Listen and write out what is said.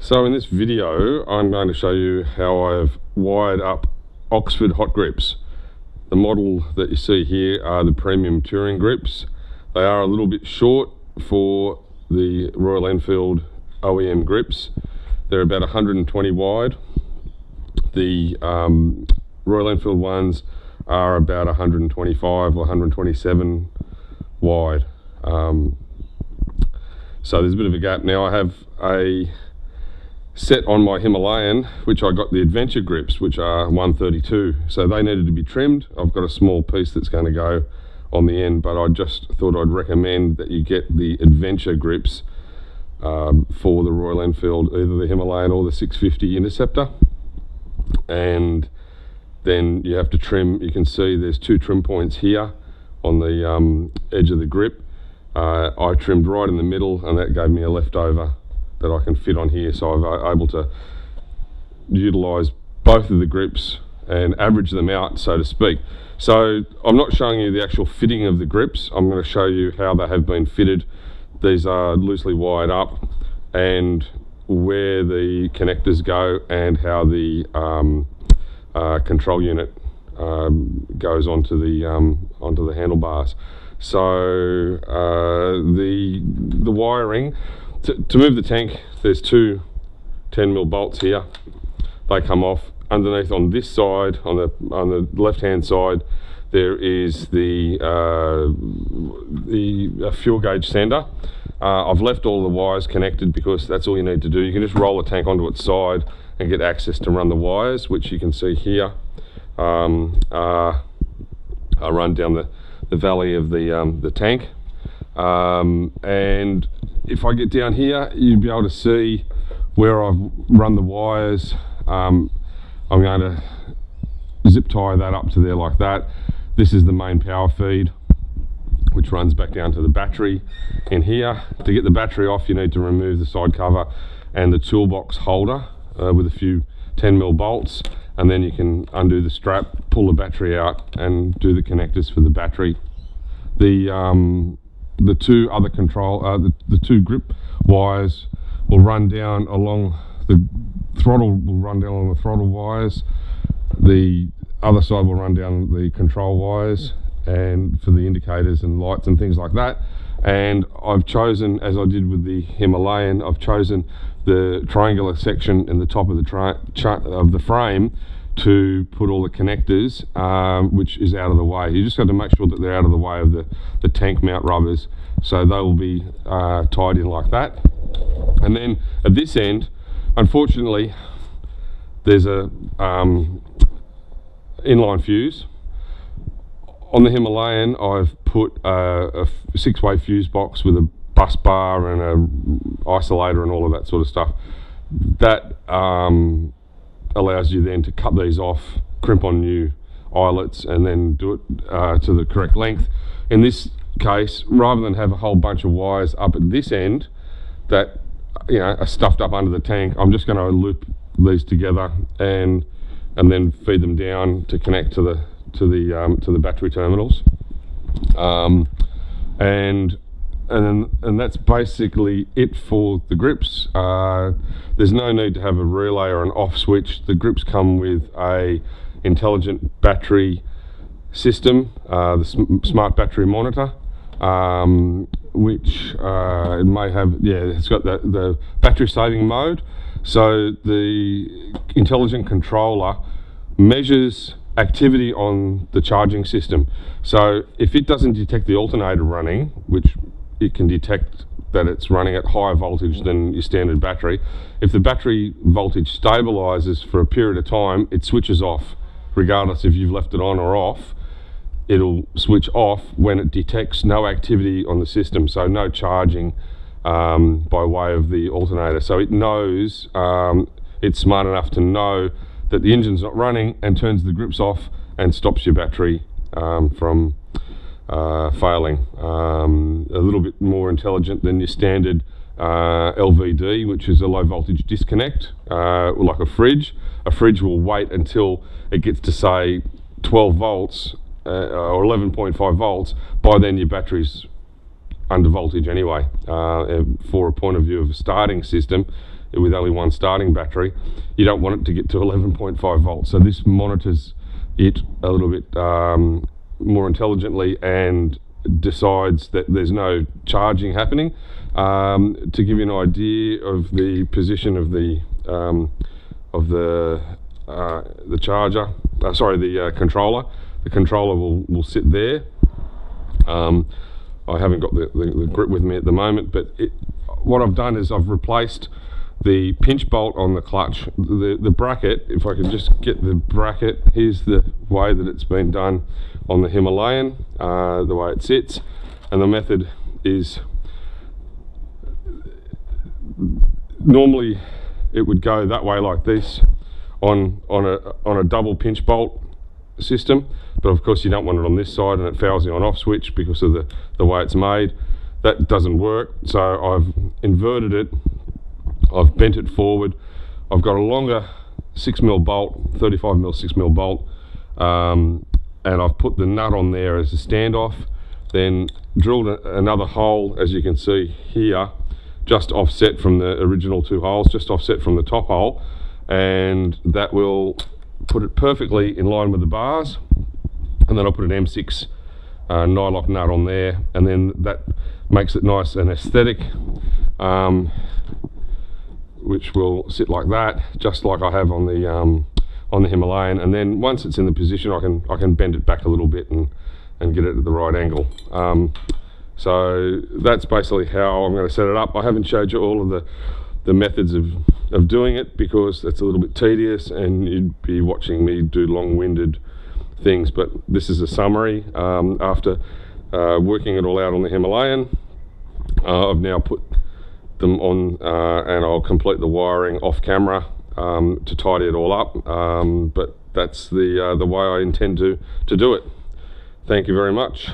So in this video I'm going to show you how I've wired up Oxford hot grips. The model that you see here are the premium touring grips. They are a little bit short for the Royal Enfield OEM grips. They're about 120 wide. The Royal Enfield ones are about 125 or 127 wide. So there's a bit of a gap. Now I have a set on my Himalayan, which I got the adventure grips, which are 132. So they needed to be trimmed. I've got a small piece that's going to go on the end, but I just thought I'd recommend that you get the adventure grips for the Royal Enfield, either the Himalayan or the 650 Interceptor. And then you have to trim. You can see there's two trim points here on the edge of the grip. I trimmed right in the middle, and that gave me a leftover that I can fit on here, so I'm able to utilise both of the grips and average them out, so to speak. So I'm not showing you the actual fitting of the grips. I'm going to show you how they have been fitted. These are loosely wired up, and where the connectors go, and how the control unit goes onto the handlebars. So the wiring to move the tank, there's two 10mm bolts here. They come off. Underneath on this side, on the left hand side, there is the fuel gauge sender. I've left all the wires connected because that's all you need to do. You can just roll the tank onto its side and get access to run the wires, which you can see here are run down the valley of the tank. And if I get down here, you'll be able to see where I've run the wires. I'm going to zip tie that up to there like that. This is the main power feed, which runs back down to the battery in here. To get the battery off, you need to remove the side cover and the toolbox holder with a few 10mm bolts, and then you can undo the strap, pull the battery out, and do the connectors for the battery. The two other control, the two grip wires will run down along the throttle. Will run down along the throttle wires. The other side will run down the control wires, and for the indicators and lights and things like that. And I've chosen, as I did with the Himalayan, I've chosen the triangular section in the top of the frame to put all the connectors, which is out of the way. You just got to make sure that they're out of the way of the tank mount rubbers, so they will be tied in like that. And then at this end, unfortunately, there's a inline fuse. On the Himalayan, I've put a 6-way fuse box with a bus bar and a isolator and all of that sort of stuff. That allows you then to cut these off, crimp on new eyelets, and then do it to the correct length. In this case, rather than have a whole bunch of wires up at this end that are stuffed up under the tank, I'm just going to loop these together and then feed them down to connect to the battery terminals. And that's basically it for the grips. There's no need to have a relay or an off switch. The grips come with a intelligent battery system, the smart battery monitor, which it may have, it's got the battery saving mode. So the intelligent controller measures activity on the charging system. So if it doesn't detect the alternator running, which it can detect that it's running at higher voltage than your standard battery, if the battery voltage stabilizes for a period of time, it switches off. Regardless if you've left it on or off, it'll switch off when it detects no activity on the system, so no charging by way of the alternator. So it knows, it's smart enough to know that the engine's not running, and turns the grips off and stops your battery from failing. A little bit more intelligent than your standard LVD, which is a low voltage disconnect, like a fridge. A fridge will wait until it gets to say 12 volts or 11.5 volts. By then your battery's under voltage anyway. For a point of view of a starting system with only one starting battery, you don't want it to get to 11.5 volts. So this monitors it a little bit more intelligently and decides that there's no charging happening. To give you an idea of the position of the charger, the controller. The controller will sit there. I haven't got the grip with me at the moment, but what I've done is I've replaced the pinch bolt on the clutch. The bracket, if I can just get the bracket, here's the way that it's been done on the Himalayan, the way it sits, and the method is normally it would go that way like this on a double pinch bolt system, but of course you don't want it on this side and it fouls the on off switch because of the way it's made. That doesn't work, so I've inverted it, I've bent it forward, I've got a longer 6mm bolt, 35mm 6mm bolt, and I've put the nut on there as a standoff, then drilled another hole, as you can see here, just offset from the original two holes, just offset from the top hole, and that will put it perfectly in line with the bars. And then I'll put an M6 nylock nut on there, and then that makes it nice and aesthetic, which will sit like that, just like I have on the Himalayan. And then once it's in the position, I can bend it back a little bit and get it at the right angle. So that's basically how I'm going to set it up. I haven't showed you all of the methods of doing it because that's a little bit tedious and you'd be watching me do long-winded things, but this is a summary. After working it all out on the Himalayan, I've now put them on and I'll complete the wiring off camera to tidy it all up, but that's the way I intend to do it. Thank you very much.